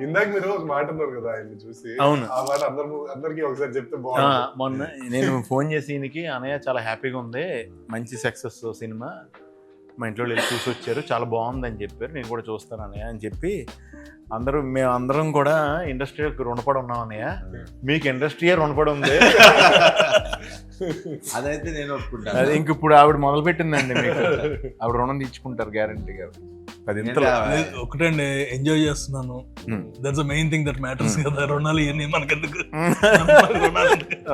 ఇందాక మీరు ఒక మాట అన్నారు కదా ఆయన్ని చూసి. అవును. ఆ మాట అందరికి ఒకసారి చెప్తే బాగుంటుంది. మొన్న నేను ఫోన్ చేసి ఈయనకి అన్నయ్య చాలా హ్యాపీగా ఉంది, మంచి సక్సెస్ సినిమా, మా ఇంట్లో వెళ్ళి చూసి వచ్చారు, చాలా బాగుందని చెప్పారు, నేను కూడా చూస్తాను అన్నయ్య అని చెప్పి మేము అందరం కూడా ఇండస్ట్రీకి రుణపడి ఉన్నాం అన్నయ్య, మీకు ఇండస్ట్రీయే రుణపడి ఉంది. అదైతే నేను ఒప్పుకుంటాను. అది ఇంక ఇప్పుడు ఆవిడ మొదలు పెట్టిందండి, మీకు ఆవిడ రుణం తీర్చుకుంటారు గ్యారంటీగా. అది ఒకటండి, ఎంజాయ్ చేస్తున్నాను, that's the main thing that matters కదా. రుణాలు ఇవన్నీ మనకెందుకు?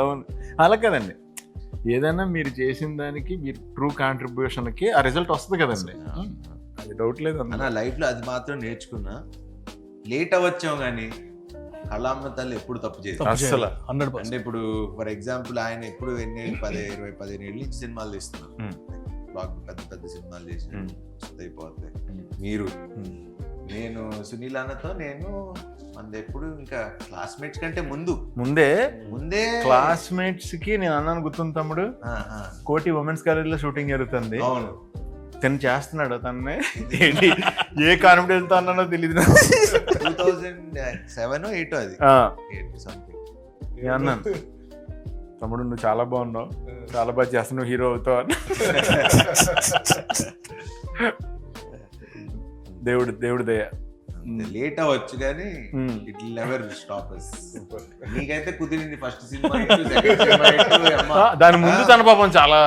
అవును, అలా కదండి, ఏదైనా మీరు చేసిన దానికి మీరు ట్రూ కాంట్రిబ్యూషన్కి ఆ రిజల్ట్ వస్తుంది కదండి, అది డౌట్ లేదు అన్న. లైఫ్లో అది మాత్రం నేర్చుకున్నా, లేట్ అవ్వచ్చాం కానీ కళామ్మ తల్లి ఎప్పుడు తప్పు చేయాలి అసలు. అంటే ఇప్పుడు ఫర్ ఎగ్జాంపుల్ ఆయన ఎప్పుడు 15 ఏళ్ళ నుంచి సినిమాలు తీస్తున్నారు, పెద్ద పెద్ద సినిమాలు చేసి అయిపోతాయి. మీరు నేను సునీల్ అన్నతో నేను మనది ఎప్పుడు ఇంకా క్లాస్మేట్స్ కంటే ముందే క్లాస్మేట్స్ కి నేను అన్నాను గుర్తుంది తమ్ముడు, కోటి ఉమెన్స్ కాలేజ్ లో షూటింగ్ జరుగుతుంది, అవును తను చేస్తున్నాడు, తన్నే ఏంటి ఏ కాన్ఫిడెన్స్ తో అన్నానో తెలియదు, 2007 8 అది సంథింగ్ అన్నాను, తమ్ముడు నువ్వు చాలా బాగున్నావు, చాలా బాగా చేస్తున్నావు, హీరో అవుతావు అని. దేవుడి దయ. లేట్ అవ్వచ్చు కానీ it will never stop us. నీకైతే కుదిరింది ఫస్ట్ సినిమా, దాని ముందు తన పాపం చాలా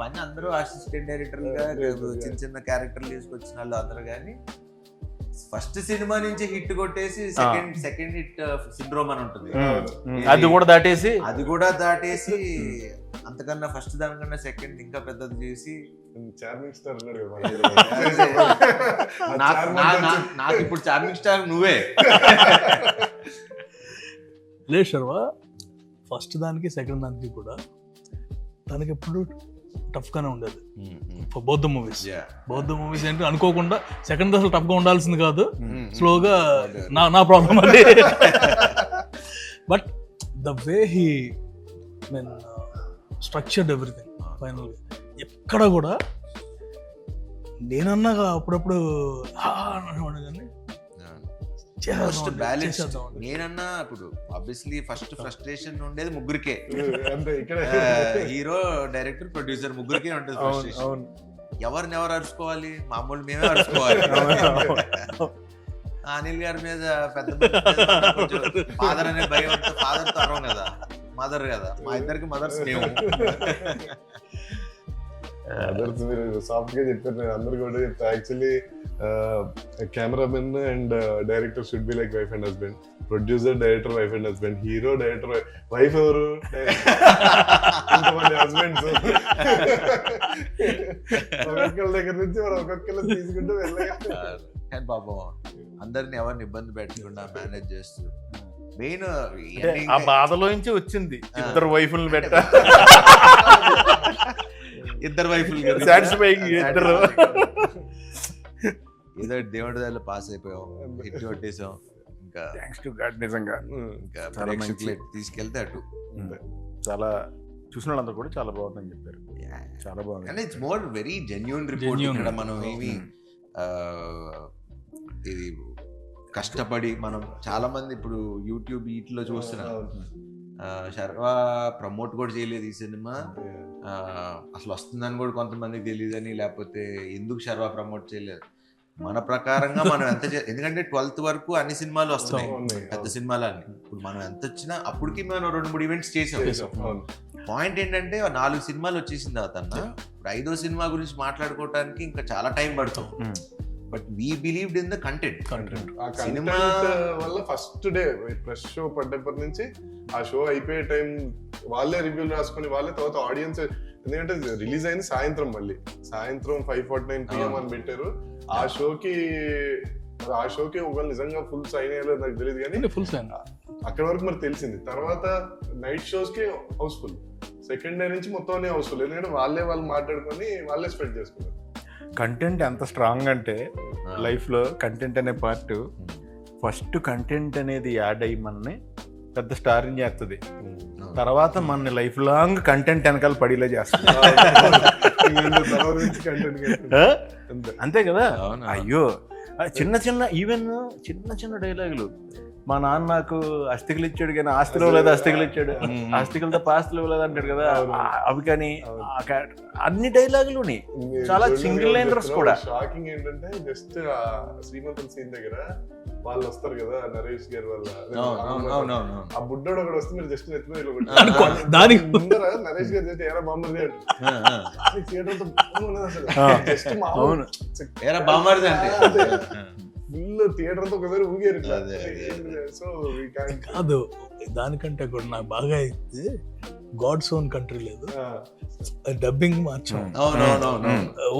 పని అందరూ అసిస్టెంట్ డైరెక్టర్ గా చిన్న చిన్న క్యారెక్టర్లు తీసుకొచ్చిన వాళ్ళు అందరూ, కానీ ఫస్ట్ సినిమా నుంచి హిట్ కొట్టేసి సెకండ్ హిట్ సిండ్రోమ్ అని ఉంటుంది, అది కూడా దాటేసి అంతకన్నా ఫస్ట్ దానికన్నా సెకండ్ ఇంకా పెద్దది చేసి నాకు ఇప్పుడు చార్మింగ్ స్టార్ నువ్వే. లేదు శర్వా, ఫస్ట్ దానికి సెకండ్ దానికి కూడా తనకి ఎప్పుడు టఫ్ గానే ఉండేది. బౌద్ధ మూవీస్ ఏంటి అనుకోకుండా సెకండ్ అసలు టఫ్ గా ఉండాల్సింది కాదు, స్లోగా నా ప్రాబ్లం అది. But the way he structured everything final, ఎక్కడ కూడా నేనన్నా అప్పుడప్పుడు కానీ నేనన్నా ఇప్పుడు ఆబ్వియస్లీ ఫస్ట్ ఫ్రస్ట్రేషన్ ఉండేది ముగ్గురికే, హీరో డైరెక్టర్ ప్రొడ్యూసర్ ముగ్గురికే ఉంటుంది ఫ్రస్ట్రేషన్. ఎవరిని ఎవరు అరుచుకోవాలి, మామూలు మేమే అరుచుకోవాలి. అనిల్ గారి మీద పెద్ద ఫాదర్ అనే భయం, ఫాదర్ తో అరవం కదా, మదర్ కదా, మా ఇద్దరికి మదర్స్ మేము. మదర్స్ మీరు సాఫ్ట్ గా చెప్పారు, నేను అందరు కూడా చెప్తా. Actually cameraman and director should be like wife and husband, producer director wife and husband, hero director wife ఎవరు, ఇంతమంది హస్బెండ్స్, ఒక్కొక్కరి దగ్గర నుంచి మనం ఒక్కొక్కరు తీసుకుంటూ వెళ్ళగా. కానీ పాపం అందరిని ఎవరిని ఇబ్బంది పెట్టకుండా మేనేజ్ చేస్తూ, మెయిన్ ఆ బాధలో నుంచి వచ్చింది ఇద్దరు వైఫుల్ని పెట్ట, ఇద్దరు వైఫులు ఇద్దరు ఏదో దేవుడి దగ్గర పాస్ అయిపోయాం, హిట్ కొట్టేసాం. ఇంకా థ్యాంక్స్ టు గాడ్, నిజంగా ఇంకా తీసుకెళ్తే అటు చాలా చూసిన వాళ్ళందరూ కూడా చాలా బాగుందని చెప్పారు, చాలా బాగుంది. And it's more very genuine report. ఇక్కడ మనం ఏమి ఇది కష్టపడి మనం చాలా మంది ఇప్పుడు యూట్యూబ్ వీటిలో చూస్తున్నాం, శర్వా ప్రమోట్ కూడా చేయలేదు ఈ సినిమా, అసలు వస్తుందని కూడా కొంతమందికి తెలియదని, లేకపోతే ఎందుకు శర్వా ప్రమోట్ చేయలేదు. మన ప్రకారంగా మనం ఎంత ఎందుకంటే 12th వరకు అన్ని సినిమాలు వస్తున్నాయి, పెద్ద సినిమాలు అన్ని. ఇప్పుడు మనం ఎంత వచ్చినా అప్పటికి మనం 2-3 ఈవెంట్స్ చేసాం. పాయింట్ ఏంటంటే 4 సినిమాలు వచ్చేసిన తర్వాత ఇప్పుడు 5వ సినిమా గురించి మాట్లాడుకోవడానికి ఇంకా చాలా టైం పడుతుంది. But we believed in the content. Cinema వల్ల ఫస్ట్ డే ప్రెస్ షో పడ్డప్పటి నుంచి ఆ షో అయిపోయే టైం వాళ్ళే రివ్యూలు రాసుకొని వాళ్ళే, తర్వాత ఆడియన్స్, ఎందుకంటే రిలీజ్ అయింది సాయంత్రం, మళ్ళీ సాయంత్రం 5:49 PM అని పెట్టారు. ఆ షోకి ఒకవేళ నిజంగా ఫుల్ సైన్ అయ్యాలో నాకు తెలియదు, కానీ ఫుల్ సైన్ అక్కడ వరకు మరి తెలిసింది. తర్వాత నైట్ షోస్ కి హౌస్ఫుల్, సెకండ్ డే నుంచి మొత్తం హౌస్ఫుల్, ఎందుకంటే వాళ్ళు మాట్లాడుకొని వాళ్ళే స్ప్రెడ్ చేసుకున్నారు. కంటెంట్ ఎంత స్ట్రాంగ్ అంటే లైఫ్లో కంటెంట్ అనే పార్ట్, ఫస్ట్ కంటెంట్ అనేది యాడ్ అయ్యి మనని పెద్ద స్టార్ని చేస్తుంది, తర్వాత మన లైఫ్ లాంగ్ కంటెంట్ వెనకాల పడేలా చేస్తుంది. అంతే కదా. అయ్యో చిన్న చిన్న ఈవెన్ చిన్న చిన్న డైలాగులు, మా నాన్న నాకు అస్థికలు ఇచ్చాడు కానీ ఆస్తిలో లేదా అస్థికలు ఇచ్చాడు, ఆస్తికలతో పాస్తిలో లేదా అంటాడు కదా, అవి కానీ అన్ని డైలాగులుని చాలా సింగిల్ లైనర్స్ కూడా. షాకింగ్ ఏంటంటే జస్ట్ శ్రీమంతుల సీన్ దగ్గర వాళ్ళు వస్తారు కదా నరేష్ గారు వాళ్ళ ఆ బుడ్డోడు ఒకటి వస్తే మీరు జస్ట్ దానికి ముందర నరేష్ గారు చేస్తే ఏరా బామ్మది థియేటర్ జస్ట్ బామ్మది అంటే ఫుల్ థియేటర్ తో ఒకసారి ఊగారు. సో కాదు, దానికంటే కూడా నాకు బాగా అయితే గాడ్స్ ఓన్ కంట్రీ లేదు, డబ్బింగ్ మార్చాం,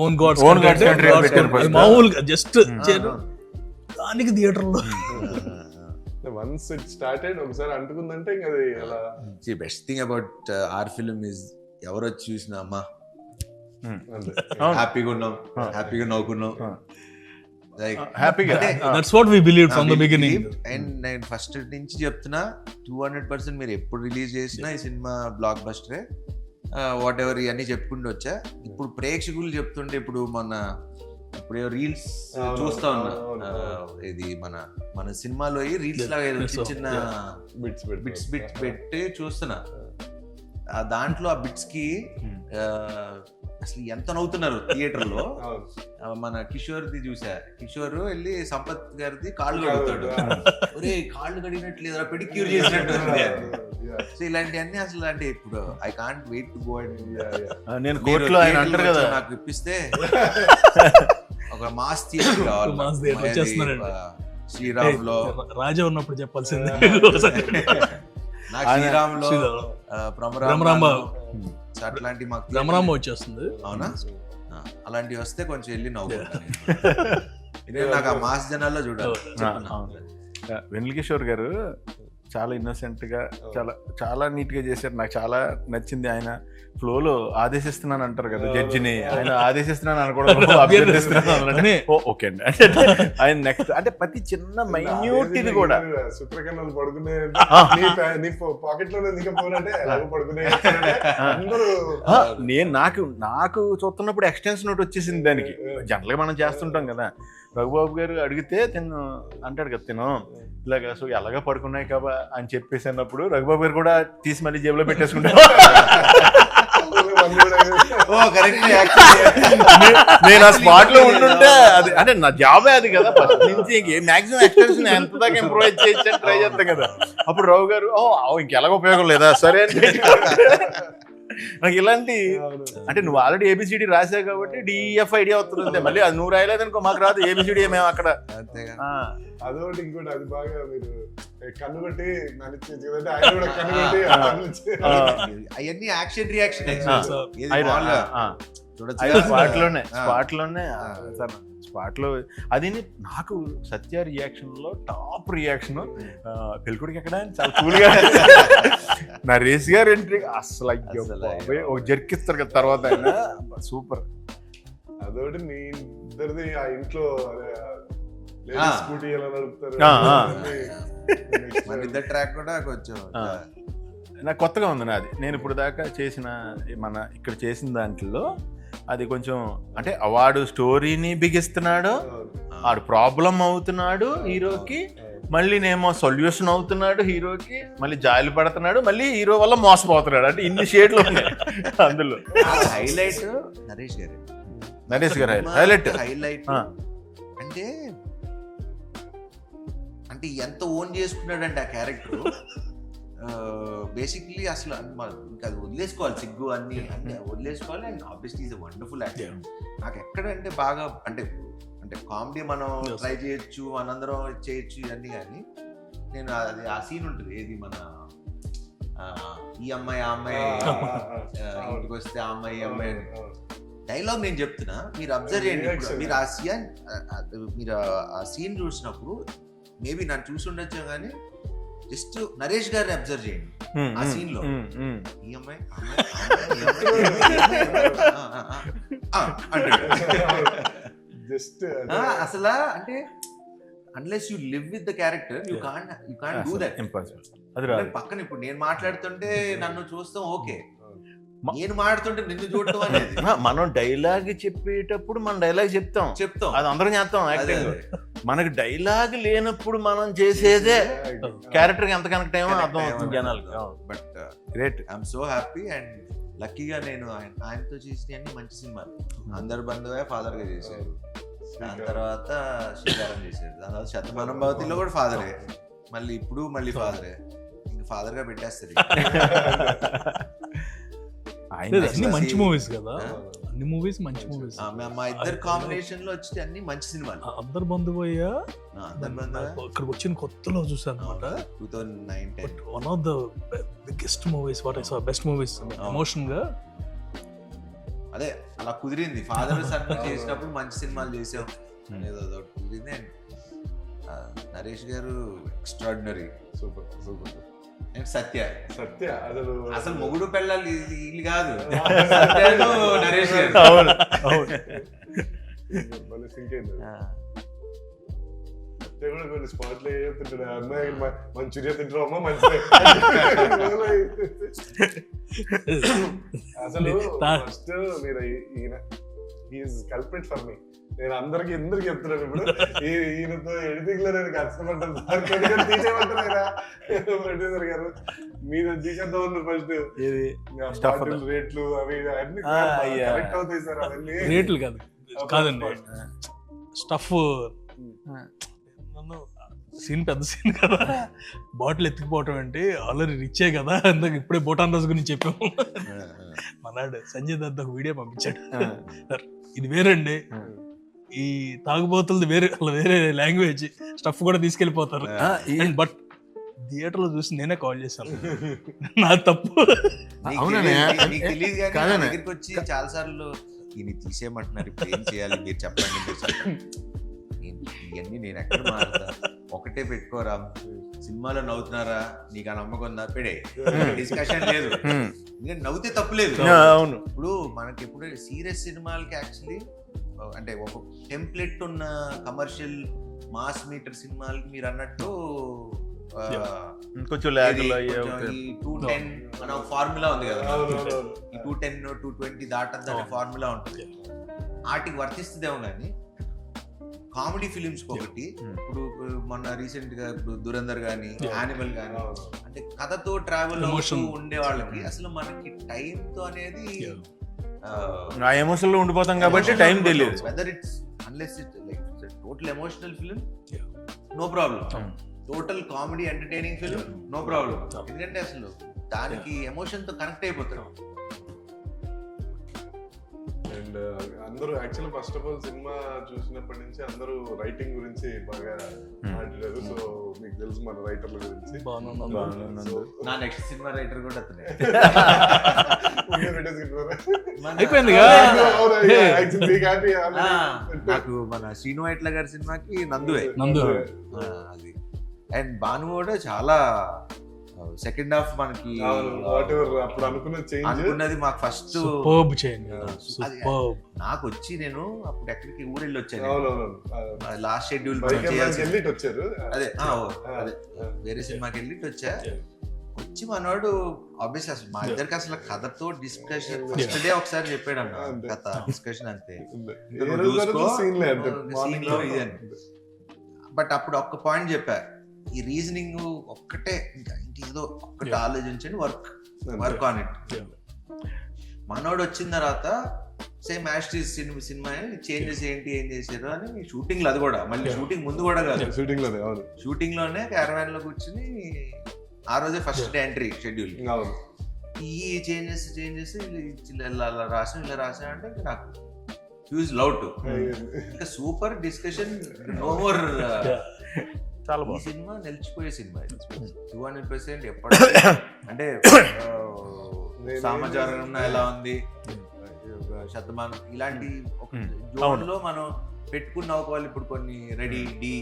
ఓన్ గాడ్స్ మామూలుగా జస్ట్ దానికి థియేటర్ లో వన్స్ ఇట్ స్టార్టెడ్ ఒకసారి అంటుకుందంటే ఇంకా అది అలా. Best thing about our film is ఎవరు వచ్చి చూసినా అమ్మా హ్యాపీగా ఉన్నాం, హ్యాపీగా నవ్వుకున్నాం. That's what we believed from the beginning. And నేను ఫస్ట్ నుంచి చెప్తున్నా 200% మీరు ఎప్పుడు రిలీజ్ చేసినా ఈ సినిమా బ్లాక్ బస్టరే, వాట్ ఎవర్ ఇవన్నీ చెప్పుకుంటూ వచ్చా. ఇప్పుడు ప్రేక్షకులు చెప్తుంటే ఇప్పుడు ఇప్పుడు రీల్స్ చూస్తా ఉన్నా, ఇది మన సినిమాలో రీల్స్ లాగా ఏదో చిన్న బిట్స్ పెట్టి చూస్తున్నా. దాంట్లో ఆ బిట్స్ కి అసలు ఎంత నవ్వుతున్నారు థియేటర్ లో. మన కిషోర్ది చూసా, కిషోర్ వెళ్ళి సంపత్ గారిది కాళ్ళు కడుగుతాడు, ఒరే కాళ్ళు కడిగినట్లేదా పెడిక్యూర్ చేసినట్టు. సో ఇలాంటివన్నీ అసలు అంటే ఇప్పుడు I can't wait to go and నేను కోర్టులో ఆయన అంటారు కదా నాకు ఇప్పిస్తే ఒక మాస్ థియేటర్ శ్రీరామ్ లో రాజా ఉన్నప్పుడు చెప్పాల్సిందే. శ్రీరామ్ లో భ్రమరాంబ అట్లాంటి మాకు భ్రమరాంబ వచ్చేస్తుంది. అవునా, అలాంటివి వస్తే కొంచెం వెళ్ళి నవ్వుకుంటాను. నాకు ఆ మాస్ జనాల్లో చూడాలి. వెన్నెల కిషోర్ గారు చాలా ఇన్నోసెంట్ గా చాలా నీట్ గా చేశారు. నాకు చాలా నచ్చింది. ఆయన ఫ్లోలో ఆదేశిస్తున్నాను అంటారు కదా జడ్జిని, ఆయన ఆదేశిస్తున్నాను అనుకోవడం అభ్యర్థిస్తున్నాను. ఓకే అండి, ఆయన నెక్స్ట్ అంటే ప్రతి చిన్న మైన్యూట్ ఇది కూడా శుక్రకన్నాలు పడుకునే పాకెట్ లో పడుకునే. నాకు చూస్తున్నప్పుడు ఎక్స్టెన్షన్ నోట్ వచ్చేసింది దానికి. జనరల్గా మనం చేస్తుంటాం కదా, రఘుబాబు గారు అడిగితే తిను అంటాడు కదా తిను ఇలాగా, సో ఎలాగా పడుకున్నాయి కాబా అని చెప్పేసి అన్నప్పుడు రఘుబాబు గారు కూడా తీసి మళ్ళీ జేబులో పెట్టేసుకుంటారు. నేను ఆ స్పాట్ లో ఉంటుంటే అది అంటే నా జాబే అది కదా, ఫస్ట్ నుంచి మాక్సిమం ఎక్స్టెన్షన్ ఎంత దాకా ఇంప్రూవైజ్ చేయొచ్చు ట్రై చేస్తాం కదా. అప్పుడు రావు గారు ఇంకెలాగ ఉపయోగం లేదా సరే అని నాకు ఇలాంటి అంటే నువ్వు ఆల్రెడీ ఏబిసిడి రాసావు కాబట్టి డిఎఫ్ ఐడియా వస్తుంది, మళ్ళీ అది నువ్వు రాయలేదనుకో మాకు రాదు ఏబిసిడి మేము అక్కడ. అదొకటి ఇంకోటి అది బాగా మీరు కన్ను కొట్టి అవన్నీ యాక్షన్ రియాక్షన్ స్పాట్ లో అది నాకు సత్య రియాక్షన్ లో టాప్ రియాక్షన్. పెళ్ళికొడికి ఎక్కడ చాలా కూల్ గా నరేష్ గారు ఎంట్రీ అసలు ఒక జర్కిస్తారు కదా తర్వాత ఆయన సూపర్. అదొకటి మీ ఇద్దరిది ఆ ఇంట్లో స్కూటీ ఎలా నడుపుతారు ట్రాక్ కూడా కొంచెం నాకు కొత్తగా ఉంది నాది. నేను ఇప్పుడు దాకా చేసిన ఇక్కడ చేసిన దాంట్లో అది కొంచెం అంటే వాడు స్టోరీని బిగిస్తున్నాడు, వాడు ప్రాబ్లం అవుతున్నాడు హీరోకి, మళ్ళీ నేమో సొల్యూషన్ అవుతున్నాడు హీరోకి, మళ్ళీ జాయిలు పడుతున్నాడు, మళ్ళీ హీరో వల్ల మోసపోతున్నాడు. అంటే ఇన్ని షేడ్లు ఉన్నాయి అందులో. హైలైట్ నరేష్ గారు హైలైట్ అంటే అంటే ఎంత ఓన్ చేసుకున్నాడంటే ఆ క్యారెక్టర్ బేసిక్లీ అసలు ఇంకా అది వదిలేసుకోవాలి, సిగ్గు అన్ని వదిలేసుకోవాలి. And obviously is a wonderful actor. నాకు ఎక్కడంటే బాగా అంటే కామెడీ మనం ట్రై చేయొచ్చు, మనందరం చేయొచ్చు ఇవన్నీ, కానీ నేను అది ఆ సీన్ ఉంటుంది ఏది మన ఈ అమ్మాయి ఆ అమ్మాయి ఇంటికి వస్తే ఆ అమ్మాయి ఈ అమ్మాయి అని డైలాగ్ నేను చెప్తున్నా, మీరు అబ్జర్వ్ చేయండి. మీరు ఆ సీన్ చూసినప్పుడు మేబీ నన్ను చూసి ఉండొచ్చు కానీ జస్ట్ నరేష్ గారిని అబ్జర్వ్ చేయండి ఆ సీన్ లో. ఈ అమ్మాయి అసలు అంటే unless you live with the character you can't do that. పక్కన ఇప్పుడు నేను మాట్లాడుతుంటే నన్ను చూస్తాం ఓకే, నేను మాడుతుంటే నిన్ను చూడటం అనేది మనం డైలాగ్ చెప్పేటప్పుడు మనం డైలాగ్ చెప్తాం, అది అందరం చేస్తాం యాక్టింగ్. మనకి డైలాగ్ లేనప్పుడు మనం చేసేదే క్యారెక్టర్ ఎంత కనెక్ట్ అయ్యో అర్థం అవుతుంది జనాలకి. But great. I'm so happy and లక్కీగా నేను ఆయనతో చేసిన అన్ని మంచి సినిమాలు. అందరు బంధువే ఫాదర్ గా చేశారు, దాని తర్వాత శ్రీకారం చేశారు, దాని తర్వాత శతమానం భవతిలో కూడా ఫాదరే, మళ్ళీ ఇప్పుడు మళ్ళీ ఫాదరే, ఇంకా ఫాదర్ గా పెట్టేస్తారు. అన్ని మంచి మూవీస్ కదా, అన్ని మూవీస్ మంచి మూవీస్. మా ఇద్దరు కాంబినేషన్ లో వచ్చి అన్ని మంచి సినిమాలు. అందరు బంధువయ్యా అందరు బంధువే ఇక్కడికి వచ్చిన కొత్తలో చూసాను అనమాట. 2009 one of the biggest movies, what I saw best movies emotion గా. అదే అలా కుదిరింది. ఫాదర్ సన్ చేసినప్పుడు మంచి సినిమాలు చేసాం అనేది అదొకటి కుదిరింది. అండ్ నరేష్ గారు ఎక్స్ట్రాడినరీ, సూపర్ సూపర్. అండ్ సత్య అసలు మొగుడు పెళ్ళాలి వీళ్ళు కాదు, సత్యను నరేష్ గారు. కొన్ని స్పాట్లు తింటాడు, అమ్మాయి మంచూరియా తింటారు, అమ్మ మంచి. అసలు ఫస్ట్ మీరు ఈయన ఈజ్ కల్ప్రిట్ ఫర్ మీ. నేను అందరికి ఎందుకు చెప్తున్నాను ఇప్పుడు, ఈయనతో ఎడిటింగ్ లో నేను కష్టపడ్డాను. తీసేయమంటారా ప్రొడ్యూసర్ గారు, మీరు తీసేద్దాం ఉన్నారు ఫస్ట్. బాటిల్ రేట్లు అవి అన్ని కరెక్ట్ అవుతాయి సార్, అవన్నీ రేట్లు కాదండి, స్టఫ్. సీన్ పెద్ద సీన్ కదా, బాటిల్ ఎత్తుకుపోవటం అంటే ఆల్రెడీ రిచ్చే కదా. అందుకు ఇప్పుడే బోటాన్ రాజు గురించి చెప్పాము. మనాడు సంజయ్ దత్ ఒక వీడియో పంపించాడు, ఇది వేరండి, ఈ తాగుబోతులది వేరే, అలా వేరే లాంగ్వేజ్, స్టఫ్ కూడా తీసుకెళ్ళిపోతారు. బట్ థియేటర్ లో చూసి నేనే కాల్ చేశాను, నా తప్పు. దగ్గరికి వచ్చి చాలా సార్లు ఈయన తీసేయమంటున్నారు, ఇప్పుడు ఏం చేయాలి మీరు చెప్పండి, ఇవన్నీ నేను ఎక్కడ మారుతా, ఒకటే పెట్టుకోరా, సినిమాలో నవ్వుతున్నారా, నీకు ఆ నమ్మకం ఉందా, పెడే, డిస్కషన్ లేదు, ఎందుకంటే నవ్వుతే తప్పు లేదు. ఇప్పుడు మనకి ఎప్పుడు సీరియస్ సినిమాలకి యాక్చువల్లీ అంటే ఒక టెంప్లెట్ ఉన్న కమర్షియల్ మాస్ మీటర్ సినిమాలకి మీరు అన్నట్టు కొంచెం 210 మన ఫార్ములా ఉంది కదా, ఈ 210 220 దాటద్దని ఫార్ములా ఉంటుంది, వాటికి వర్తిస్తుందేమో. కానీ కామెడీ ఫిలిమ్స్ ఒకటి, ఇప్పుడు మొన్న రీసెంట్ గా ఇప్పుడు దురంధర్ గానీ యానిమల్ గానీ, అంటే కథతో ట్రావెల్ అవుతూ ఉండే వాళ్ళకి అసలు మనకి టైం తో అనేది ఆ ఎమోషన్ లో ఉండిపోతాం కాబట్టి టైం తెలియదు. Whether it's unless it like total emotional film no problem, total comedy entertaining film no problem, ఎందుకంటే అసలు దానికి ఎమోషన్ తో కనెక్ట్ అయిపోతారు. అండ్ అందరూ యాక్చువల్లీ ఫస్ట్ ఆఫ్ ఆల్ సినిమా చూసినప్పటి నుంచి అందరూ రైటింగ్ గురించి బాగా మాట్లాడారు. సో మీకు తెలుసు మన రైటర్ల గురించి. నా నెక్స్ట్ సినిమా రైటర్ కూడా అతనే. అయిపోయింది నాకు మన శ్రీను వైట్ల గారి సినిమాకి నందువే అది. అండ్ భాను కూడా చాలా సెకండ్ హాఫ్ మనకి అప్పుడు అనుకున్నది మాకు ఫస్ట్ నాకు వచ్చి, నేను అప్పుడు ఎక్కడికి ఊరెళ్ళి వచ్చాను, లాస్ట్ షెడ్యూల్ వచ్చారు, అదే వేరే సినిమాకి వెళ్ళి వచ్చా. వచ్చి మనోడు ఆబ్వియస్ అసలు మా ఇద్దరికి అసలు కథతో డిస్కషన్ ఫస్ట్ డే ఒకసారి చెప్పాడు అన్న, కథ డిస్కషన్ అంతే, బట్ అప్పుడు ఒక్క పాయింట్ చెప్పా, ఈ రీజనింగ్ ఒక్కటే, ఇంకేదో ఒక్కటి ఆలోచించండి, వర్క్ ఆన్ ఇట్. మనోడు వచ్చిన తర్వాత సేమ్ యాస్టీస్ సినిమా చేంజెస్ ఏంటి, ఏం చేశారు అని షూటింగ్ లో, అది కూడా మళ్ళీ షూటింగ్ ముందు కూడా కాదు, షూటింగ్ లోనే క్యారవాన్ లో కూర్చుని ఆ రోజే ఫస్ట్ డే ఎంట్రీ షెడ్యూల్, ఈ చేంజెస్ ఇలా రాసా అంటే ఇంకా నాకు హ్యూజ్ లౌడ్, ఇంకా సూపర్ డిస్కషన్, నో మోర్. చాలా ఈ సినిమా నిలిచిపోయే సినిమా 200%. ఎప్పటి అంటే సమాచారం ఎలా ఉంది, శతమానం ఇలాంటి జోన్ లో మనం పెట్టుకున్న ఒకవేళ ఇప్పుడు కొన్ని రెడీ డి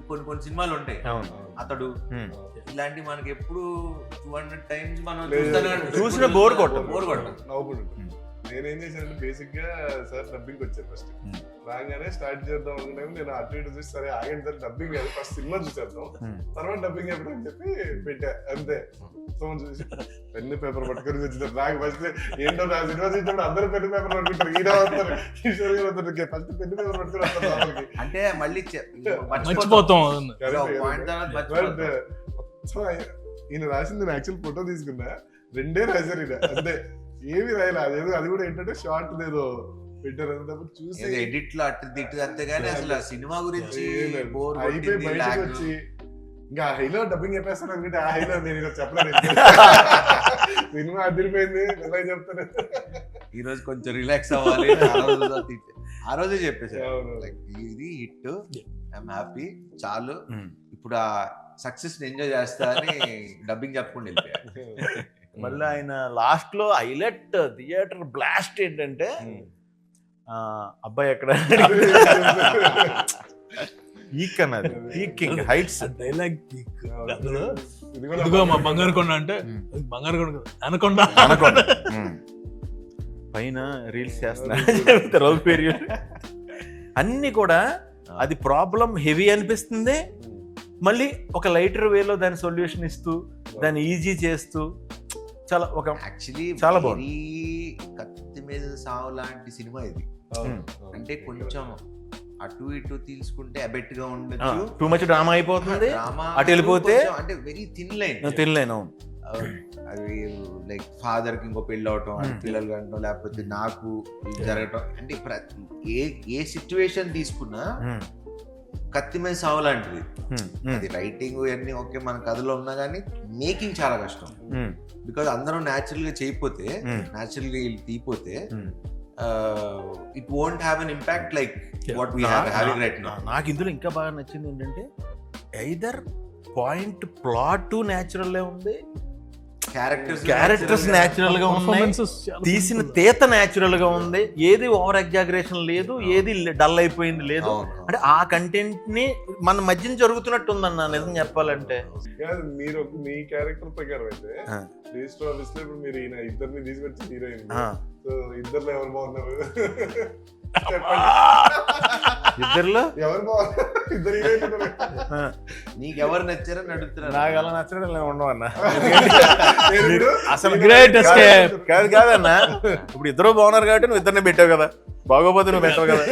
కొన్ని సినిమాలు ఉంటాయి, అతడు ఇలాంటి మనకి ఎప్పుడు 200 times మనం చూసిన బోర్ కొట్టం. నేనేం చేశానంటే బేసిక్ గా సార్ డబ్బింగ్ వచ్చాను ఫస్ట్ రాగానే స్టార్ట్ చేద్దాం అనుకునే నేను అటు ఇటు చూసి సరే ఆగండి సార్ డబ్బింగ్ కాదు ఫస్ట్ సినిమా చూసేద్దాం తర్వాత డబ్బింగ్ ఎప్పుడు అని చెప్పి పెట్టా అంతే. ఫోన్ చూసి పెన్ను పేపర్ పట్టుకొని వచ్చింది నాకు ఫస్ట్ ఏంటో నా సినిమా చూసినప్పుడు అందరూ పెన్ను పేపర్ పట్టుకుంటారు ఈయన వస్తారు కిషోర్ గారు వస్తారు ఫస్ట్ పెన్ను పేపర్ పట్టుకుని వస్తారు అంటే మళ్ళీ మర్చిపోతాం. ఈయన రాసింది నేను యాక్చువల్ ఫోటో తీసుకున్నా 2 రాశారు ఈయన అంతే ఏమి రాయలే. అదేదో అది కూడా ఏంటంటే షార్ట్ ఏదో పెట్టారు అన్నప్పుడు చూసి ఎడిట్ లో అటు తిట్టు అంతేగాని అసలు సినిమా గురించి అయిపోయి బయటకు వచ్చి ఇంకా హైలో డబ్బింగ్ చెప్పేస్తాను అనుకుంటే ఆ హైలో నేను చెప్పలేదు. సినిమా అదిరిపోయింది ఎలా చెప్తాను. ఈ రోజు కొంచెం రిలాక్స్ అవ్వాలి ఆ రోజే చెప్పేసారు ఇది హిట్ ఐఎమ్ హ్యాపీ చాలు ఇప్పుడు ఆ సక్సెస్ ఎంజాయ్ చేస్తా అని డబ్బింగ్ చెప్పకుండా వెళ్ళిపోయారు. మళ్ళీ ఆయన లాస్ట్ లో హైలైట్ థియేటర్ బ్లాస్ట్ ఏంటంటే అబ్బాయి ఎక్కడ ఈక్ అన్నది పీకింగ్ హైట్స్ డైలాగ్ ఇదిగో మా బంగారు కొండ అంటే బంగారు కొండ అనకొండ అనకొండ పైన రీల్స్ చేస్తున్నా రౌల్ పేరు అన్ని కూడా అది ప్రాబ్లం హెవీ అనిపిస్తుంది. మళ్ళీ ఒక లైటర్ వేలో దాని సొల్యూషన్ ఇస్తూ దాన్ని ఈజీ చేస్తూ చాలా ఒక యాక్చువల్లీ చాలా బాగుంది. కత్తి మీద సావు లాంటి సినిమా ఇది. అంటే కొంచెం అటు ఇటు తీసుకుంటే అబెట్ గా ఉండొచ్చు, టూ మచ్ డ్రామా అయిపోతుంది, అటు వెళ్ళిపోతే అంటే వెరీ థిన్ లైన్ అది లైక్ ఫాదర్ కి ఇంకో పెళ్ళి అవటం పిల్లలు కంటం లేకపోతే నాకు జరగటం అంటే ఏ సిచ్యువేషన్ తీసుకున్నా కత్తి మీద సావు లాంటిది. అది రైటింగ్ ఇవన్నీ ఓకే మన కథలో ఉన్నా కానీ మేకింగ్ చాలా కష్టం. బికాజ్ అందరూ న్యాచురల్ గా చేయకపోతే న్యాచురల్ గా తీయపోతే it won't have an impact like what we have having right now. నాకు ఇందులో ఇంకా బాగా నచ్చింది ఏంటంటే ఐదర్ పాయింట్ ప్లాట్ న్యాచురల్ ఉంది, క్యారెక్టర్స్ న్యాచురల్ గా ఉన్నాయి, తీసిన తీత న్యాచురల్ గా ఉంది, ఏది ఓవర్ ఎగ్జాగరేషన్ లేదు, ఏది డల్ అయిపోయింది లేదు. అంటే ఆ కంటెంట్ ని మన మధ్యన జరుగుతున్నట్టు ఉందన్న నిజం చెప్పాలంటే. మీరు మీ క్యారెక్టర్ ప్రకారం అయితే రిజిస్టర్ ఆఫీస్ లో ఇప్పుడు మీరు ఈయన ఇద్దరిని తీసుకొచ్చి హీరోయిన్, సో ఇద్దరులో ఎవరు బాగున్నారు ఇద్దరులో ఎవరు బాగున్నారు? ఇద్దరు హీరోయిన్ నీకు ఎవరు నచ్చారని అడుగుతున్నారు. నాకు అలా నచ్చడం ఉండవు అన్న అసలు గ్రేట్ ఎస్కేప్. కాదన్న ఇప్పుడు ఇద్దరు బాగున్నారు కాబట్టి నువ్వు ఇద్దరిని పెట్టావు కదా, బాగోపోతే నువ్వు పెట్టావు కదా.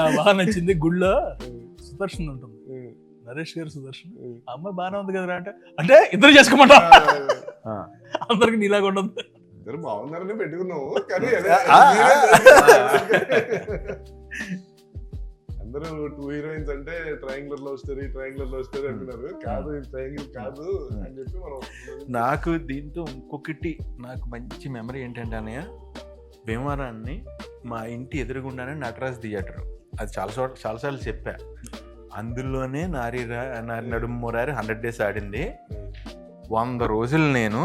నాకు బాగా నచ్చింది గుళ్ళో సుదర్శన్ ఉంటుంది, నరేష్ గారు సుదర్శన్, అమ్మాయి బాగానే ఉంది కదా అంటే ఇద్దరు చేసుకోమంటా అందరికి నీలాగా ఉండదు. ఇద్దరు బాగున్నారని పెట్టుకున్నావు కానీ అందరూ 2 హీరోయిన్స్ అంటే ట్రయాంగులర్ లవ్ స్టోరీ అంటున్నారు. కాదు ట్రయాంగిల్ కాదు అని చెప్పి మనం. నాకు దీంతో ఇంకొకటి నాకు మంచి మెమరీ ఏంటంటే అన్నయ్య, భీమవరాన్ని మా ఇంటి ఎదురుగుండానే నటరాజ్ థియేటర్, అది చాలాసార్లు చెప్పా. అందులోనే నడుమురారి 100 days ఆడింది. 100 రోజులు నేను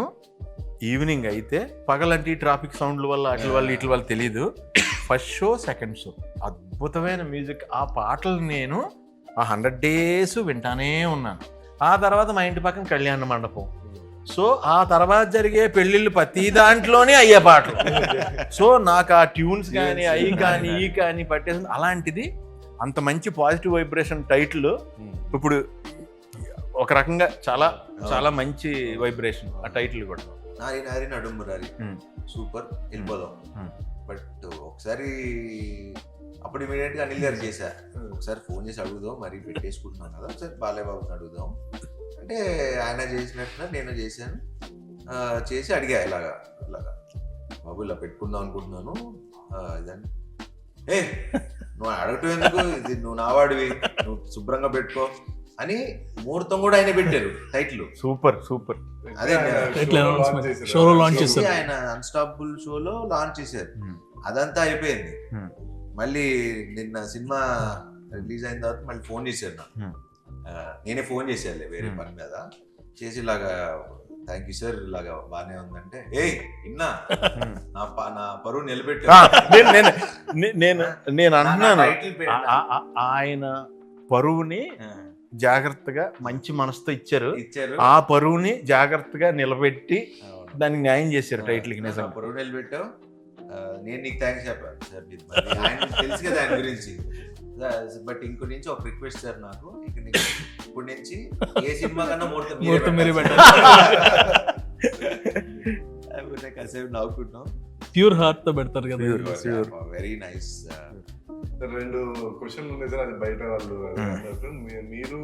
ఈవినింగ్ అయితే పగలంటి ట్రాఫిక్ సౌండ్ల వల్ల వీటి వల్ల తెలీదు, ఫస్ట్ షో సెకండ్ షో అద్భుతమైన మ్యూజిక్. ఆ పాటలు నేను ఆ 100 days వింటానే ఉన్నాను. ఆ తర్వాత మా ఇంటి పక్కన కళ్యాణ మండపం, సో ఆ తర్వాత జరిగే పెళ్ళిళ్ళు ప్రతి దాంట్లోనే అయ్యే పాటలు. సో నాకు ఆ ట్యూన్స్ కానీ అవి కానీ ఈ కానీ పట్టేసింది. అలాంటిది అంత మంచి పాజిటివ్ వైబ్రేషన్ టైటిల్ ఇప్పుడు ఒక రకంగా చాలా చాలా మంచి వైబ్రేషన్ ఆ టైటిల్ కూడా. నారి నడుమురారి సూపర్, వెళ్ళిపోదాం. బట్ ఒకసారి అప్పుడు ఇమీడియట్ గా అనిల్ గారు చేశా, ఒకసారి ఫోన్ చేసి అడుగుదాం, మరి పెట్టేసుకుంటున్నాను కదా, ఒకసారి బాలయ్య బాబుని అడుగుదాం అంటే ఆయన చేసినట్టుగా నేను చేశాను. చేసి అడిగా ఇలాగా బాబు ఇలా పెట్టుకుందాం అనుకుంటున్నాను ఇదని. నువ్వు అడగటం ఎందుకు, ఇది నువ్వు నావాడివి, నువ్వు శుభ్రంగా పెట్టుకో అని ముహూర్తం కూడా ఆయన పెట్టారు టైటిల్. సూపర్ అదే షోలో లాంచ్ చేశారు, ఆయన అన్స్టాపబుల్ షోలో లాంచ్ చేశారు. అదంతా అయిపోయింది. మళ్ళీ నిన్న సినిమా రిలీజ్ అయిన తర్వాత మళ్ళీ ఫోన్ చేశారు నాకు. నేనే ఫోన్ చేశాను వేరే పని మీద చేసి, ఇలాగా థ్యాంక్ యూ సార్, ఇలాగా బాగానే ఉందంటే విన్నా నా పరువు నిలబెట్టా. నేను అంటున్నాను ఆయన పరువుని జాగ్రత్తగా మంచి మనసుతో ఇచ్చారు, ఆ పరువుని జాగ్రత్తగా నిలబెట్టి దానికి న్యాయం చేశారు టైటిల్ కి. నిజంగా పరువు నిలబెట్టావు, నేను నీకు థ్యాంక్స్ చెప్పాను సార్, ఆయన తెలుసు కదా ఆయన గురించి. బట్ ఇంకో నుంచి ఒక రిక్వెస్ట్ సార్, నాకు ఇప్పుడు నుంచి ఏ సినిమా కన్నా ముహూర్తం మీరే పెట్టాలి. కాసేపు నవ్వుకుంటున్నాం. ప్యూర్ హార్ట్ తో పెడతారు కదా. Very nice. రెండు క్వశ్చన్లు ఉన్నాయి సార్, అది బయట వాళ్ళు అన్నట్టు.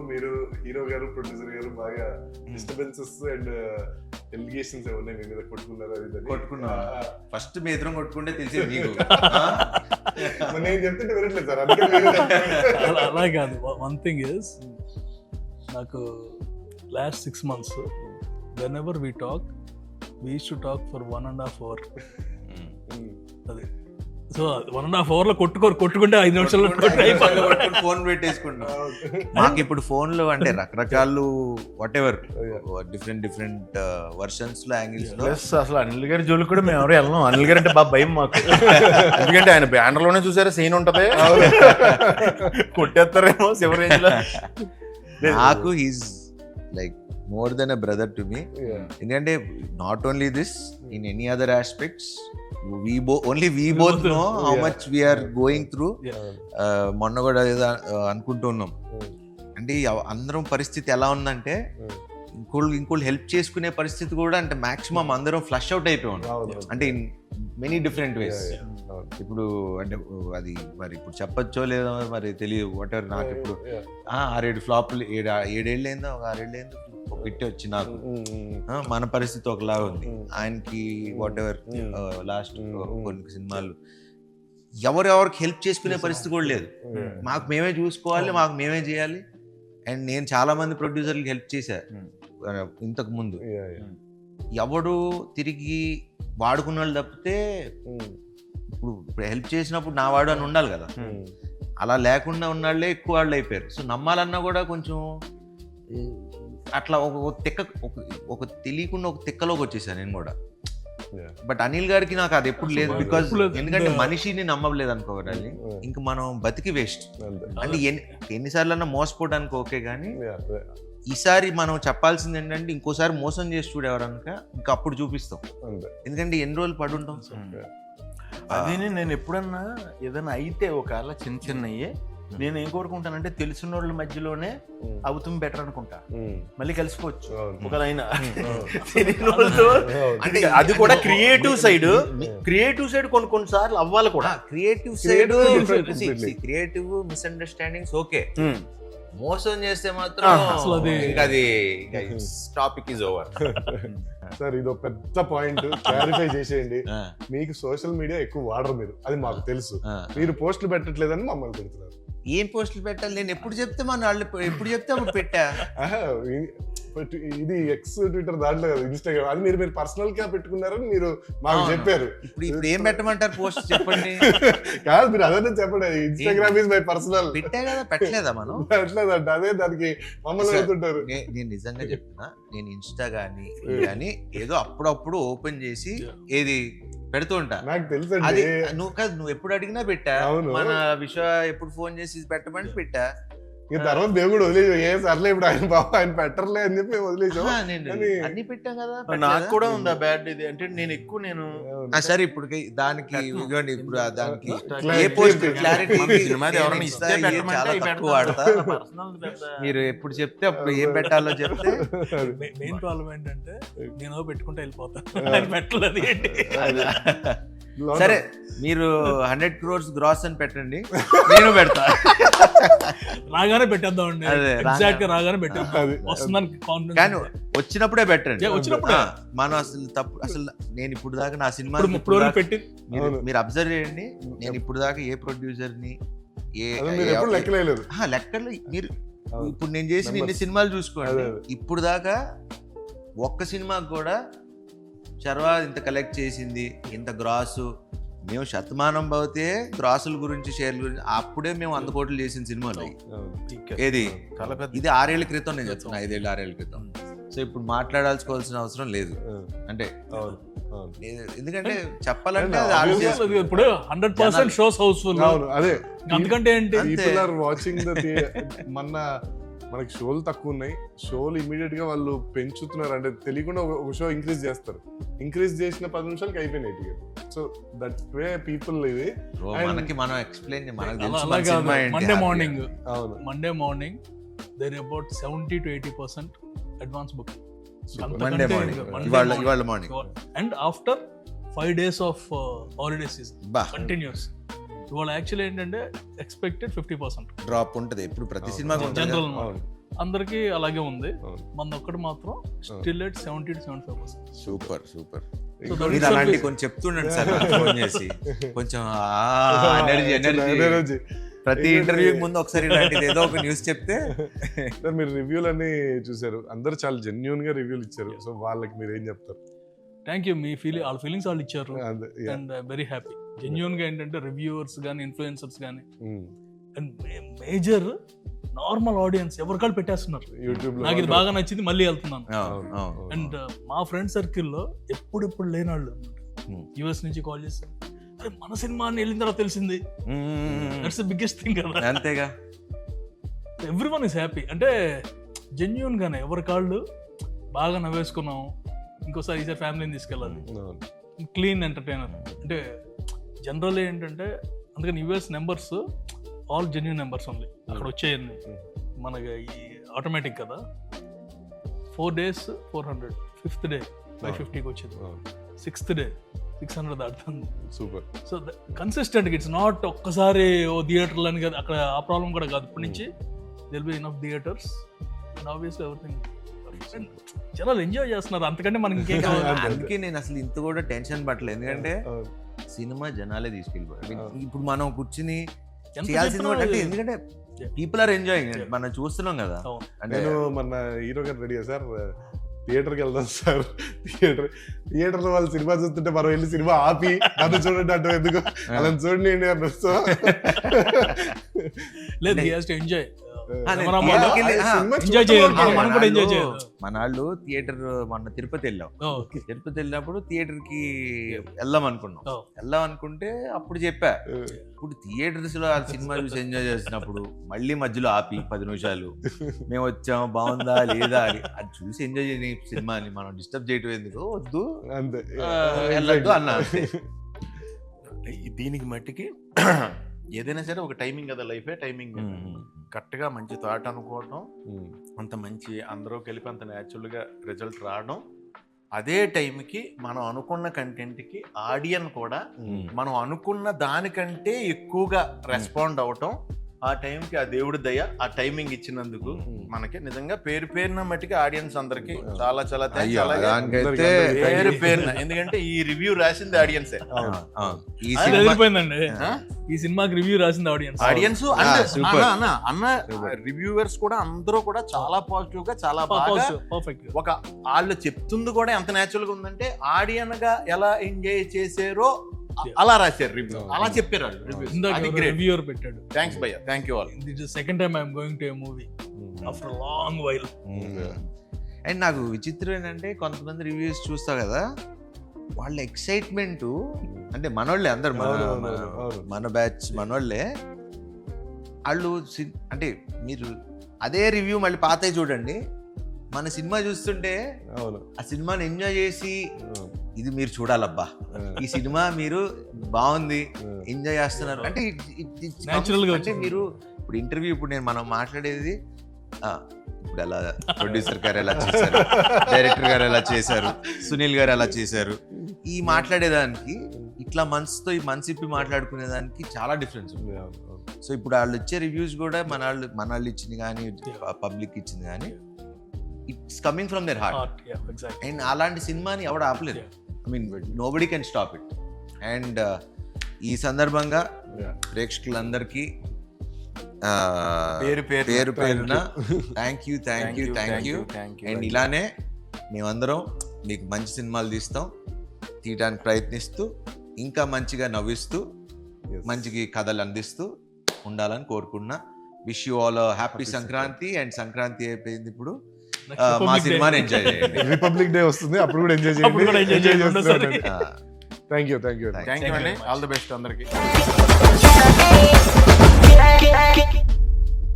మీరు హీరో గారు ప్రొడ్యూసర్ గారు బాగా డిస్టర్బెన్సెస్ అండ్ ఎలిగేషన్స్ ఏమన్నాయి మీ మీద, కొట్టుకున్నారు అది కొట్టుకున్నా ఫస్ట్ మీ ఎదురు కొట్టుకుంటే తెలిసేది నీకు. నేను చెప్తుంటే వినట్లేదు సార్. అలా కాదు. వన్ థింగ్ ఇస్, నాకు last 6 months whenever we used to talk for 1.5 hour. అది సో 1.5 hour లో కొట్టుకుంటే 5 నిమిషాల్లో ఫోన్ పెట్టేసుకుంటాం. మాకు ఇప్పుడు ఫోన్లు అంటే రకరకాలు వాట్ ఎవర్ డిఫరెంట్ వర్షన్స్ లో యాంగిల్స్ లో. అసలు అనిల్ గారి జోలికి కూడా మేము ఎవరు వెళ్ళాం. అనిల్ గారు అంటే బాగా భయం మాకు. ఎందుకంటే ఆయన బ్యానర్ లోనే చూసారా సీన్ ఉంటది, కొట్టేస్తారేమో శివ రేంజ్ లో. నాకు he's like more than a brother to me. ఎందుకంటే not only this, in any other aspects we both know how much we are going through. మొన్న కూడా ఏదో అనుకుంటున్నాం, అంటే అందరం పరిస్థితి ఎలా ఉందంటే ఇంకోళ్ళు హెల్ప్ చేసుకునే పరిస్థితి కూడా, అంటే మాక్సిమం అందరం ఫ్లష్ అవుట్ అయిపోయాం, అంటే ఇన్ మెనీ డిఫరెంట్ వేస్. ఇప్పుడు అంటే అది మరి ఇప్పుడు చెప్పచ్చో లేదో మరి తెలియదు, వాట్ ఎవర్. నాకు ఇప్పుడు 6-7 ఫ్లాప్లు, 7 ఏళ్ళు అయిందో, ఒక 6 ఏళ్ళు అయిందో ఒక హిట్ వచ్చి నాకు. మన పరిస్థితి ఒకలాగా ఉంది, ఆయనకి వాట్ ఎవర్ లాస్ట్ కొన్ని సినిమాలు ఎవరెవరికి హెల్ప్ చేసుకునే పరిస్థితి కూడా లేదు. మాకు మేమే చూసుకోవాలి, మాకు మేమే చేయాలి. అండ్ నేను చాలా మంది ప్రొడ్యూసర్లకి హెల్ప్ చేశా ఇంతకు ముందు. ఎవడు తిరిగి వాడుకున్న వాళ్ళు తప్పితే, ఇప్పుడు హెల్ప్ చేసినప్పుడు నా వాడు అని ఉండాలి కదా, అలా లేకుండా ఉన్నాళ్ళే ఎక్కువ వాళ్ళు అయిపోయారు. సో నమ్మాలన్నా కూడా కొంచెం అట్లా ఒక తెలియకుండా ఒక తిక్కలోకి వచ్చేసాను నేను కూడా. బట్ అనిల్ గారికి నాకు అది ఎప్పుడు లేదు, బికాజ్ ఎందుకంటే మనిషిని నమ్మలేదు అనుకోవాలి, ఇంక మనం బతికి వేస్ట్. అంటే ఎన్నిసార్లు మోసపోవడానికి ఓకే, కానీ ఈసారి మనం చెప్పాల్సింది ఏంటంటే ఇంకోసారి మోసం చేసి చూడేవారనుక ఇంకా అప్పుడు చూపిస్తాం, ఎందుకంటే ఎన్ని రోజులు పడుంటాం. అది నేను ఎప్పుడన్నా ఏదైనా అయితే ఒకవేళ చిన్నయ్యే నేను ఏం కోరుకుంటానంటే తెలిసిన వాళ్ళ మధ్యలోనే అవుతుంది బెటర్ అనుకుంటా, మళ్ళీ కలిసిపోవచ్చు ఒకలైనా. అంటే అది కూడా క్రియేటివ్ సైడ్ కొన్నిసార్లు అవ్వాలి కూడా. క్రియేటివ్ మిస్అండర్స్టాండింగ్స్ ఓకే, మోసం చేస్తే మాత్రం అది టాపిక్ ఇస్ ఓవర్. సార్ ఇదో పెద్ద పాయింట్ క్లారిఫై చేసేయండి. మీకు సోషల్ మీడియా ఎక్కువ వాడరు మీరు, అది మాకు తెలుసు. మీరు పోస్టులు పెట్టట్లేదని మమ్మల్ని పెడుతున్నారు. ఏం పోస్టులు పెట్టాలి? నేను ఎప్పుడు చెప్తే మన వాళ్ళు ఎప్పుడు చెప్తే అప్పుడు పెట్టా. ఇది ఎక్స్ ట్విట్టర్ దాంట్లో కదా, ఇన్స్టాగ్రామ్, అది మీరు పర్సనల్ గా పెట్టుకున్నారని మీరు మాకు చెప్పారు. ఇప్పుడు ఏం పెట్టమంటారు పోస్ట్ చెప్పండి? కాదు మీరు అదే చెప్పండి, ఇన్స్టాగ్రామ్ ఇస్ మై పర్సనల్. పెట్టా కదా, పెట్టలేదా మనం? పెట్టలేదంట, అదే దానికి మమ్మల్ని పెడుతుంటారు. నేను నిజంగా చెప్తున్నా, నేను ఇన్స్టా కానీ ఏదో అప్పుడప్పుడు ఓపెన్ చేసి ఏది పెడుతూ ఉంటా. నాకు తెలుసు. అది నువ్వు ఎప్పుడు అడిగినా పెట్టా, మన విషయం ఎప్పుడు ఫోన్ చేసి పెట్టమని పెట్టా. తర్వాత దేవుడు వదిలేవు, ఏ సర్లే ఇప్పుడు ఆయన బాబు ఆయన పెట్టర్లే అని చెప్పి వదిలేసావు. అన్ని పెట్టాం కదా. నాకు కూడా ఉందా బ్యాడ్ ఇది అంటే నేను సరే ఇప్పుడు దానికి ఇప్పుడు దానికి ఏ పోస్ట్ క్లారిటీ వాడతా. మీరు ఎప్పుడు చెప్తే అప్పుడు ఏం పెట్టాలో చెప్తే. మెయిన్ ప్రాబ్లం ఏంటంటే నేను పెట్టుకుంటే వెళ్ళిపోతాను, పెట్టలేదు. సరే మీరు 100 crores గ్రాస్ అని పెట్టండి, నేను పెడతా. రాగానే పెట్టేద్దాం అండి, ఎగ్జాక్ట్ గా రాగానే పెట్టేద్దాం, వస్తుందని కాన్ఫిడెన్స్. కానీ వచ్చినప్పుడే పెట్టండి, వచ్చినప్పుడే. మనం అసలు నేను ఇప్పుడు దాకా నా సినిమా పెట్టి మీరు అబ్జర్వ్ చేయండి, నేను ఇప్పుడు దాకా ఏ ప్రొడ్యూసర్ ని లెక్కలు మీరు ఇప్పుడు నేను చేసిన ఇన్ని సినిమాలు చూసుకోండి, ఇప్పుడు దాకా ఒక్క సినిమాకి కూడా శర్వా ఇంత కలెక్ట్ చేసింది, ఇంత గ్రాసు, మేము శతమానం పోతే గ్రాసుల గురించి షేర్ల గురించి అప్పుడే మేము 100 కోట్లు చేసిన సినిమాలు ఏది. ఇది 6 ఏళ్ల క్రితం నేను చెప్తున్నా, 5 ఏళ్ళు 6 ఏళ్ల క్రితం. సో ఇప్పుడు మాట్లాడాల్సుకోవాల్సిన అవసరం లేదు, అంటే ఎందుకంటే చెప్పాలంటే ఇప్పుడు 100% షోస్ హౌస్ఫుల్. అదే అందుకంటే ఏంటి, మనకి షోలు తక్కువ ఉన్నాయి, షోలు ఇమీడియట్ గా వాళ్ళు పెంచుతున్నారు, అంటే తెలియకుండా ఒక షో ఇంక్రీజ్ చేస్తారు, ఇంక్రీజ్ చేసిన 10 నిమిషాలకి అయిపోయినాయి. సో దట్ వే పీపుల్ ఇది. Bro, And- మనకి మనం ఎక్స్ప్లెయిన్ మనకు అలా తెలుసు అలా మన కాదు. సినిమా ఏంటి, మండే happy మార్నింగ్ అవును Monday morning there about 70 to 80% advance book. Monday morning ఇవాళ morning and after 5 days of holiday season బా కంటిన్యూస్. ఇవాళ యాక్చువల్లీ ఏంటంటే ఎక్స్పెక్టెడ్ 50%. డ్రాప్ ఉంటది ఎప్పుడు ప్రతి సినిమా జనరల్ అవును అందరికీ అలాగే ఉంది. అవును. మన ఒక్కటి మాత్రం still at 70 to 75%. Super super. So that మీరు itself అలాంటి is- కొంచెం చెప్తుండండి సార్ ఫోన్ చేసి కొంచెం ఎనర్జీ ఎనర్జీ. ప్రతి ఇంటర్వ్యూ ముందు ఒకసారి ఇలాంటిది ఏదో ఒక న్యూస్ చెప్తే సార్ మీరు రివ్యూలు అన్ని చూసారు, అందరూ చాలా జెన్యున్ గా రివ్యూలు ఇచ్చారు. సో వాళ్ళకి మీరు ఏం చెప్తారు? Thank you. మీ వాళ్ళ ఫీలింగ్స్ వాళ్ళు ఇచ్చారు అదే, yeah. And very happy. Genuine గా ఏంటంటే రివ్యూవర్స్ కానీ ఇన్ఫ్లుయెన్సర్స్ కానీ అండ్ మేజర్ నార్మల్ ఆడియన్స్ ఎవరికాళ్ళు పెట్టేస్తున్నారు. యూట్యూబ్ లో నాకు ఇది బాగా నచ్చింది, మళ్ళీ వెళ్తున్నాను. అవును. అండ్ మా ఫ్రెండ్ సర్కిల్లో ఎప్పుడు లేని వాళ్ళు యుఎస్ నుంచి కాల్ చేస్తారు, అరే మన సినిమా అని వెళ్ళిన తర్వాత తెలిసింది. దట్స్ ద బిగ్గెస్ట్ థింగ్ కదా. అంతేగా. Every one is happy. అంటే జెన్యున్ గానే ఎవరి కాళ్ళు బాగా నవ్వేసుకున్నాం, ఇంకోసారి ఈసారి ఫ్యామిలీని తీసుకెళ్ళాలి. క్లీన్ ఎంటర్టైనర్ అంటే జనరల్ ఏంటంటే అందుకని US numbers all genuine numbers only అక్కడ వచ్చేయండి. మనకి ఈ ఆటోమేటిక్ కదా. 4 days 400, 5th day 550కి వచ్చింది, 6th day 600 దాటుతుంది. Super. So consistent it's not ఒక్కసారి ఓ థియేటర్లు అని కదా, అక్కడ ఆ ప్రాబ్లం కూడా కాదు. ఇప్పటి నుంచి దిల్ be enough theatres and obviously everything. జనాలు ఎంజాయ్ చేస్తున్నారు, అంతకంటే మనకి ఇంకేం కావాలి. అందుకే నేను అసలు ఇంత కూడా టెన్షన్ పట్టలేదు, ఎందుకంటే సినిమా జనాలే తీసుకెళ్ళిపోయారు. ఇప్పుడు మనం కూర్చుని ఎంత చేయాల్సింది చెప్పినా కూడా అంటే ఎందుకంటే పీపుల్ ఆర్ ఎంజాయింగ్, మనం చూస్తున్నాం కదా. అవును. అంటే నేను మన హీరో గారు రెడీ సార్ థియేటర్కి వెళ్దాం సార్. థియేటర్లో వాళ్ళు సినిమా చూస్తుంటే మనం వెళ్ళి సినిమా ఆపి నన్ను చూడండి అంటే ఎందుకు అలా చూడండి లేదు, he has to enjoy. Enjoy చేయాలి, మనం కూడా ఎంజాయ్ చేయాలి. మన వాళ్ళు థియేటర్ మొన్న తిరుపతి వెళ్ళాం. ఓకే. తిరుపతి వెళ్ళినప్పుడు థియేటర్ కి వెళ్దాం అనుకున్నాం. Oh. వెళ్దాం అనుకుంటే అప్పుడు చెప్పా, ఇప్పుడు థియేటర్స్ లో ఆ సినిమా చూసి ఎంజాయ్ చేసినప్పుడు మళ్ళీ మధ్యలో ఆపి 10 నిమిషాలు మేము వచ్చాం బాగుందా లేదా అని అది చూసి ఎంజాయ్ చేయని సినిమాని మనం డిస్టర్బ్ చేయటం ఎందుకు, వద్దు అంతే వెళ్ళొద్దు అన్నా. దీనికి మట్టికి ఏదైనా సరే ఒక టైమింగ్ కదా, లైఫే టైమింగ్. కరెక్ట్గా మంచి థాట్ అనుకోవటం, అంత మంచి అందరూ కలిపి అంత న్యాచురల్గా రిజల్ట్ రావడం, అదే టైంకి మనం అనుకున్న కంటెంట్కి ఆడియన్స్ కూడా మనం అనుకున్న దానికంటే ఎక్కువగా రెస్పాండ్ అవటం, ఆ టైంకి ఆ దేవుడి దయ ఆ టైమింగ్ ఇచ్చినందుకు మనకి నిజంగా పేరున మట్టికి ఆడియన్స్ అందరికి చాలా చాలా thanks. అలాగే దానికైతే పేరున ఎందుకంటే ఈ రివ్యూ రాసింది ఆడియన్సే. ఈ అది సినిమా ఎదిరిపోయిందండి. ఈ సినిమాకి రివ్యూ రాసింది ఆడియన్స్. super. అన్న రివ్యూవర్స్ కూడా అందరూ కూడా చాలా పాజిటివ్ గా చాలా బాగా పర్ఫెక్ట్. ఒక వాళ్ళు చెప్తుంది కూడా ఎంత న్యాచురల్ గా ఉందంటే ఆడియన్ గా ఎలా ఎంజాయ్ చేసారో అలా రాశారు రివ్యూ, అలా చెప్పారు వాళ్ళు. రివ్యూవర్ పెట్టాడు. థ్యాంక్స్ భయ్య, thank you all. This is second time I'm going to a movie after long while. And నాకు విచిత్రం ఏంటంటే కొంతమంది రివ్యూస్ చూస్తా కదా, వాళ్ళ ఎక్సైట్మెంట్ అంటే మనోళ్ళే అందరు మన బ్యాచ్ మనోళ్ళే. వాళ్ళు అంటే మీరు అదే రివ్యూ మళ్ళీ పాతవి చూడండి, మన సినిమా చూస్తుంటే ఆ సినిమాని ఎంజాయ్ చేసి ఇది మీరు చూడాలబ్బా, ఈ సినిమా మీరు బాగుంది ఎంజాయ్ చేస్తున్నారు అంటే Natural గా అంటే మీరు ఇప్పుడు ఇంటర్వ్యూ ఇప్పుడు మనం మాట్లాడేది ఇప్పుడు ఎలా ప్రొడ్యూసర్ గారు ఎలా చేశారు, డైరెక్టర్ గారు ఎలా చేశారు, సునీల్ గారు ఎలా చేశారు, ఈ మాట్లాడేదానికి ఇట్లా మనసుతో ఈ మనసు ఇప్పి మాట్లాడుకునేదానికి చాలా డిఫరెన్స్ ఉంది. సో ఇప్పుడు వాళ్ళు ఇచ్చే రివ్యూస్ కూడా మన వాళ్ళు ఇచ్చింది కానీ పబ్లిక్ ఇచ్చింది కానీ it's coming from their heart. And అలాంటి సినిమాని ఎవడ ఆపలేదు. I mean nobody can stop it. And ఈ సందర్భంగా ప్రేక్షకులందరికీ పేరు పేరున థ్యాంక్ యూ. అండ్ ఇలానే మేమందరం మీకు మంచి సినిమాలు తీయడానికి ప్రయత్నిస్తూ ఇంకా మంచిగా నవ్విస్తూ మంచిగా కథలు అందిస్తూ ఉండాలని కోరుకున్నా. Wish you all happy Sankranti. And Sankranti అయిపోయింది, ఇప్పుడు మా సినిమాని ఎంజాయ్ చేయండి. రిపబ్లిక్ డే వస్తుంది, అప్పుడు కూడా ఎంజాయ్ చేయండి. థ్యాంక్ యూ అండి, ఆల్ ది బెస్ట్ అందరికి.